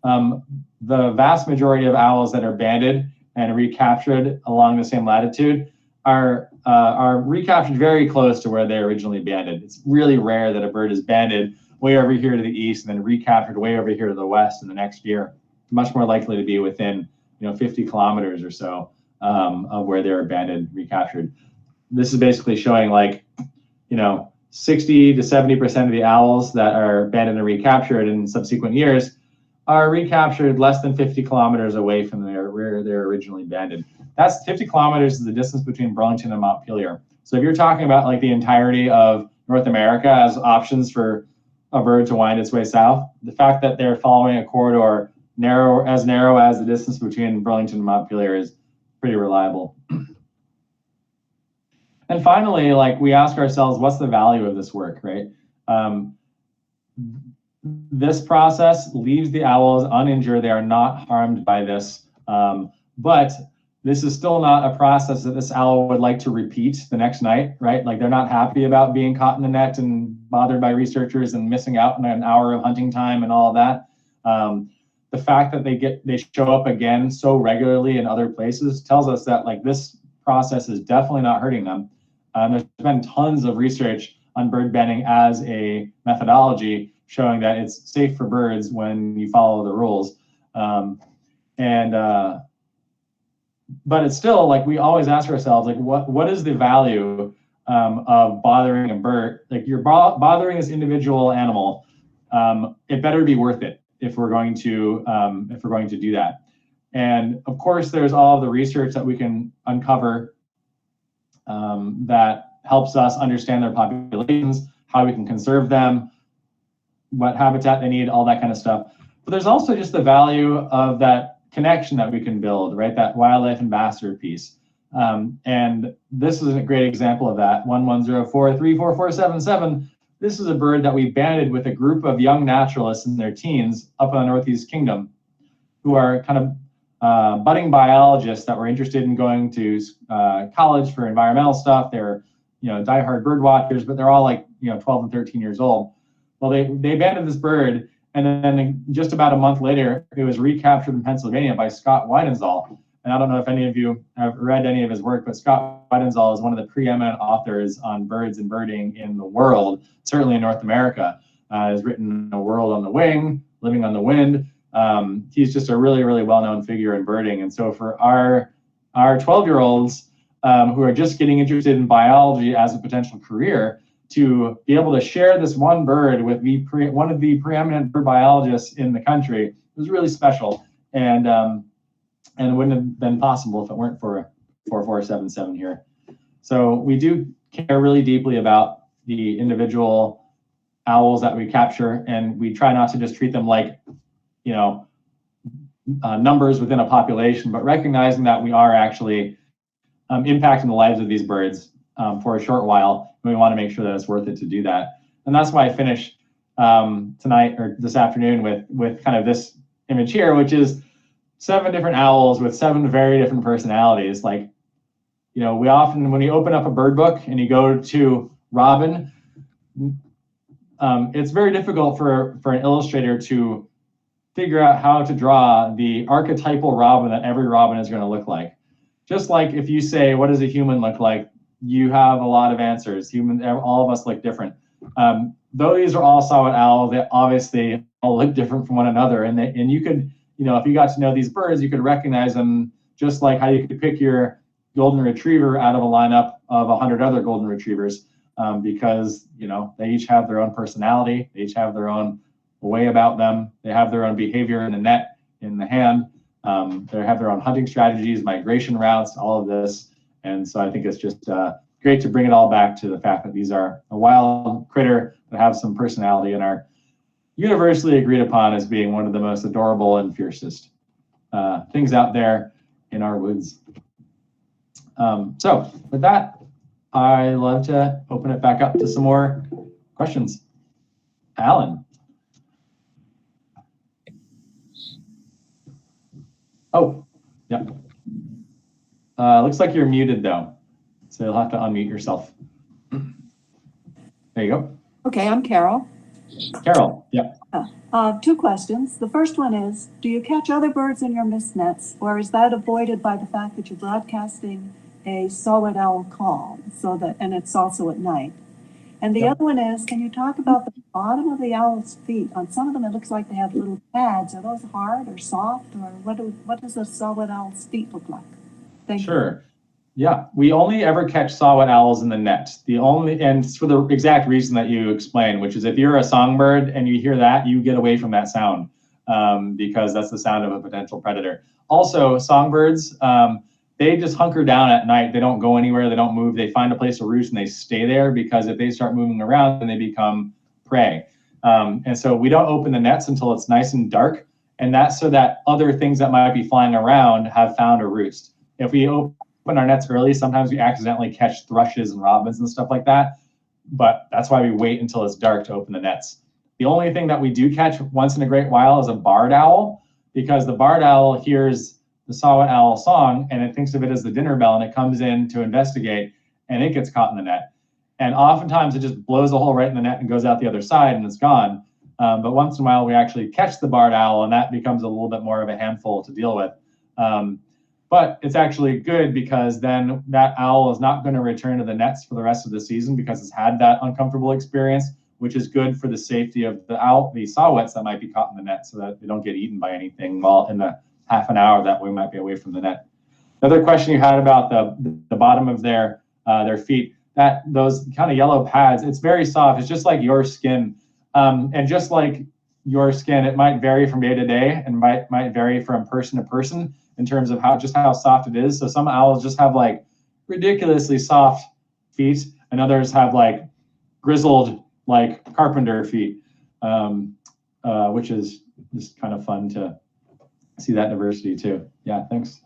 the vast majority of owls that are banded and recaptured along the same latitude are recaptured very close to where they originally banded. It's really rare that a bird is banded way over here to the east and then recaptured way over here to the west in the next year. Much more likely to be within 50 kilometers or so of where they were banded, recaptured. This is basically showing 60 to 70% of the owls that are banded and recaptured in subsequent years are recaptured less than 50 kilometers away from where they're originally banded. That's 50 kilometers is the distance between Burlington and Montpelier. So if you're talking about like the entirety of North America as options for a bird to wind its way south, the fact that they're following a corridor narrow as the distance between Burlington and Montpelier is pretty reliable. And finally, we ask ourselves, what's the value of this work, right? This process leaves the owls uninjured. They are not harmed by this, but this is still not a process that this owl would like to repeat the next night, right? Like they're not happy about being caught in the net and bothered by researchers and missing out on an hour of hunting time and all of that. The fact that they show up again so regularly in other places tells us that this process is definitely not hurting them. There's been tons of research on bird banding as a methodology showing that it's safe for birds when you follow the rules. But it's still we always ask ourselves, what is the value of bothering a bird? You're bothering this individual animal. It better be worth it if we're going to do that. And of course, there's all of the research that we can uncover that helps us understand their populations, how we can conserve them, what habitat they need, all that kind of stuff. But there's also just the value of that connection that we can build, right? That wildlife ambassador piece. And this is a great example of that. 1104344477. This is a bird that we banded with a group of young naturalists in their teens up in the Northeast Kingdom who are kind of budding biologists that were interested in going to college for environmental stuff. They're diehard bird watchers, but they're all 12 and 13 years old. Well, they banded this bird, and then just about a month later, it was recaptured in Pennsylvania by Scott Weidenzahl. And I don't know if any of you have read any of his work, but Scott Weidenzahl is one of the preeminent authors on birds and birding in the world, certainly in North America. Has written A World on the Wing, Living on the Wind. He's just a really, really well-known figure in birding. And so for our 12-year-olds who are just getting interested in biology as a potential career, to be able to share this one bird with one of the preeminent bird biologists in the country was really special. And it wouldn't have been possible if it weren't for 4477 here. So we do care really deeply about the individual owls that we capture, and we try not to just treat them like numbers within a population, but recognizing that we are actually impacting the lives of these birds for a short while. We want to make sure that it's worth it to do that. And that's why I finish tonight or this afternoon with kind of this image here, which is 7 different owls with 7 very different personalities. We often, when you open up a bird book and you go to robin, it's very difficult for an illustrator to figure out how to draw the archetypal robin that every robin is going to look like. Just like if you say, what does a human look like? You have a lot of answers. All of us look different. Though these are all saw-whet owls, they obviously all look different from one another. And you could, if you got to know these birds, you could recognize them just like how you could pick your golden retriever out of a lineup of 100 other golden retrievers, because they each have their own personality. They each have their own way about them. They have their own behavior in the net, in the hand. They have their own hunting strategies, migration routes, all of this. And so I think it's just great to bring it all back to the fact that these are a wild critter that have some personality and are universally agreed upon as being one of the most adorable and fiercest things out there in our woods. So with that, I love to open it back up to some more questions. Alan. Oh, yeah. Looks like you're muted though, so you'll have to unmute yourself. There you go. Okay, I'm Carol. Carol, yeah. 2 questions. The first one is, do you catch other birds in your mist nets, or is that avoided by the fact that you're broadcasting a saw-whet owl call, so that, and it's also at night? And the other one is, can you talk about the bottom of the owl's feet? On some of them, it looks like they have little pads. Are those hard or soft, or what does a saw-whet owl's feet look like? Thank you. Sure. Yeah, we only ever catch saw-whet owls in the net. And it's for the exact reason that you explained, which is if you're a songbird and you hear that, you get away from that sound because that's the sound of a potential predator. Also, songbirds, they just hunker down at night. They don't go anywhere. They don't move. They find a place to roost and they stay there, because if they start moving around, then they become prey. And so we don't open the nets until it's nice and dark. And that's so that other things that might be flying around have found a roost. If we open our nets early, sometimes we accidentally catch thrushes and robins and stuff like that. But that's why we wait until it's dark to open the nets. The only thing that we do catch once in a great while is a barred owl, because the barred owl hears the saw-whet owl song and it thinks of it as the dinner bell, and it comes in to investigate and it gets caught in the net. And oftentimes it just blows a hole right in the net and goes out the other side and it's gone. But once in a while we actually catch the barred owl, and that becomes a little bit more of a handful to deal with. But it's actually good, because then that owl is not going to return to the nets for the rest of the season, because it's had that uncomfortable experience, which is good for the safety of the saw-whets that might be caught in the net, so that they don't get eaten by anything while in the half an hour that we might be away from the net. Another question you had about the bottom of their feet, that those kind of yellow pads, it's very soft. It's just like your skin. And just like your skin, it might vary from day to day and might vary from person to person in terms of how soft it is. So some owls just have like ridiculously soft feet, and others have like grizzled, like carpenter feet, which is just kind of fun to see that diversity too. Yeah, thanks.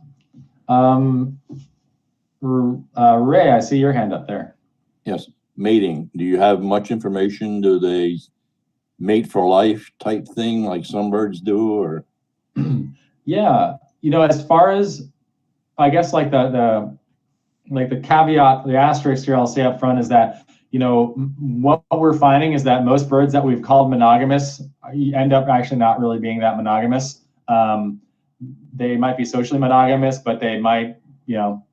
Ray, I see your hand up there. Yes, mating. Do you have much information? Do they mate for life type thing like some birds do, or? Yeah, as far as, I guess, like the caveat, the asterisk here I'll say up front is that, what we're finding is that most birds that we've called monogamous end up actually not really being that monogamous. They might be socially monogamous, but they might,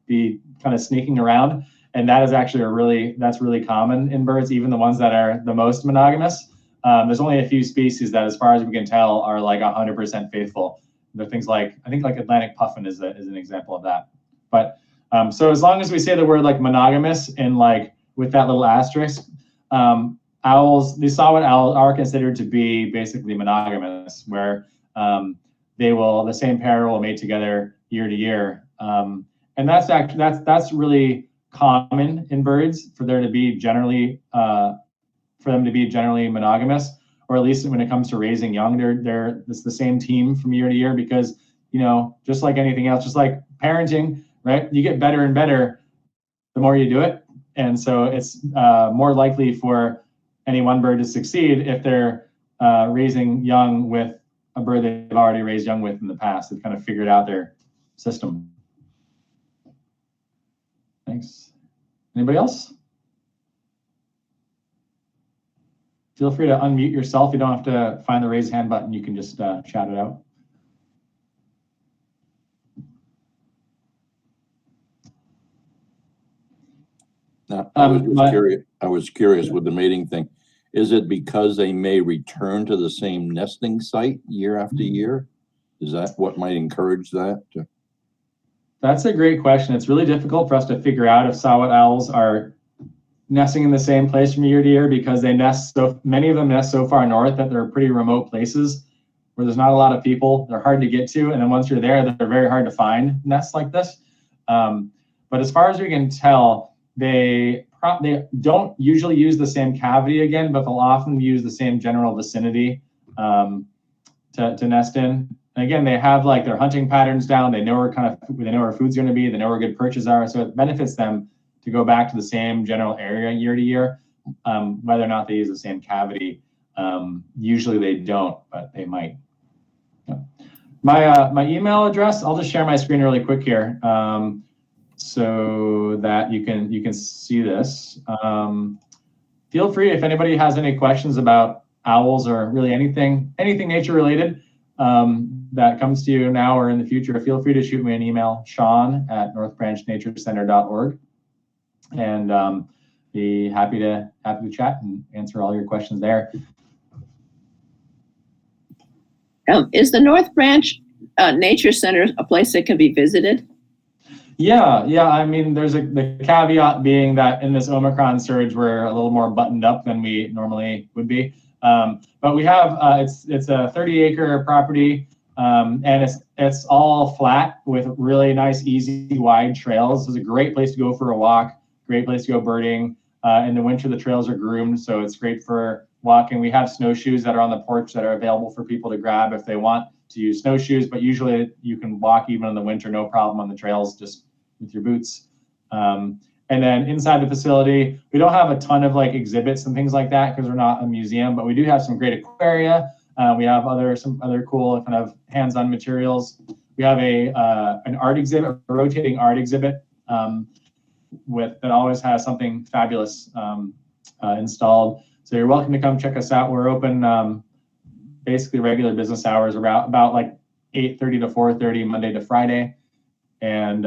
be kind of sneaking around. And that is actually that's really common in birds, even the ones that are the most monogamous. There's only a few species that, as far as we can tell, are like 100% faithful. There are things like, I think like Atlantic puffin is an example of that. But so as long as we say the word like monogamous and like with that little asterisk, these saw-whet owls are considered to be basically monogamous, where the same pair will mate together year to year. And that's really common in birds for them to be generally monogamous, or at least when it comes to raising young, it's the same team from year to year, because just like anything else, just like parenting, right? You get better and better the more you do it, and so it's more likely for any one bird to succeed if they're raising young with a bird they've already raised young with in the past. They've kind of figured out their system. Thanks. Anybody else? Feel free to unmute yourself. You don't have to find the raise hand button. You can just shout it out. Now, I was curious with the mating thing. Is it because they may return to the same nesting site year after year? Is that what might encourage that? That's a great question. It's really difficult for us to figure out if saw-whet owls are nesting in the same place from year to year, because many of them nest so far north that they're pretty remote places where there's not a lot of people. They're hard to get to, and then once you're there, they're very hard to find nests like this. But as far as we can tell, they don't usually use the same cavity again, but they'll often use the same general vicinity to nest in. And again, they have like their hunting patterns down. They know where food's going to be. They know where good perches are. So it benefits them to go back to the same general area year to year, whether or not they use the same cavity. Usually they don't, but they might. Yeah. My email address, I'll just share my screen really quick here, so that you can see this. Feel free, if anybody has any questions about owls or really anything nature related that comes to you now or in the future, feel free to shoot me an email, sean@northbranchnaturecenter.org, and be happy to chat and answer all your questions there. Is the North Branch Nature Center a place that can be visited? Yeah. I mean, there's the caveat being that in this Omicron surge, we're a little more buttoned up than we normally would be. But we have it's a 30-acre property, and it's all flat with really nice, easy, wide trails. It's a great place to go for a walk. Great place to go birding. In the winter, the trails are groomed, so it's great for walking. We have snowshoes that are on the porch that are available for people to grab if they want to use snowshoes, but usually you can walk even in the winter, no problem on the trails, just with your boots. And then inside the facility, we don't have a ton of like exhibits and things like that because we're not a museum, but we do have some great aquaria. We have some other cool kind of hands-on materials. We have an art exhibit, a rotating art exhibit that always has something fabulous installed. So you're welcome to come check us out. We're open basically regular business hours about like 8:30 to 4:30 Monday to Friday. And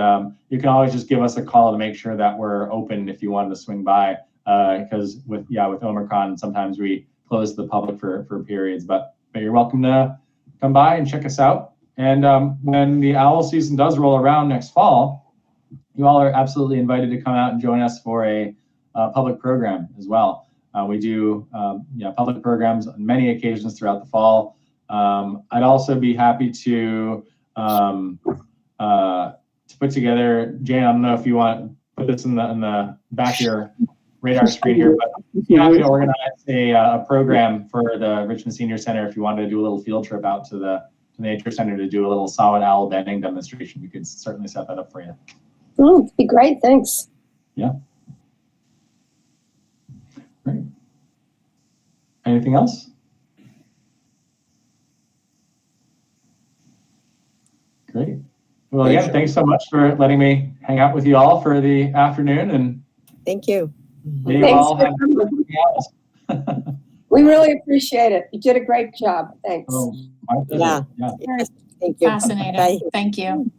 you can always just give us a call to make sure that we're open if you wanted to swing by, because with Omicron, sometimes we close the public for periods, but you're welcome to come by and check us out. And when the owl season does roll around next fall, you all are absolutely invited to come out and join us for a public program as well. We do public programs on many occasions throughout the fall. I'd also be happy to put together, Jane, I don't know if you want to put this in the back of your radar screen here, but I'm happy to organize a program for the Richmond Senior Center if you wanted to do a little field trip out to the Nature Center to do a little solid owl bending demonstration. We could certainly set that up for you. Oh, it'd be great, thanks. Yeah. Great. Anything else? Great. Well, again, thanks so much for letting me hang out with you all for the afternoon, and Thank you. may you Thanks all for have coming. else. We really appreciate it. You did a great job. Thanks. Oh, my pleasure. Yeah. Yeah. Thank you. Fascinating. Bye. Thank you.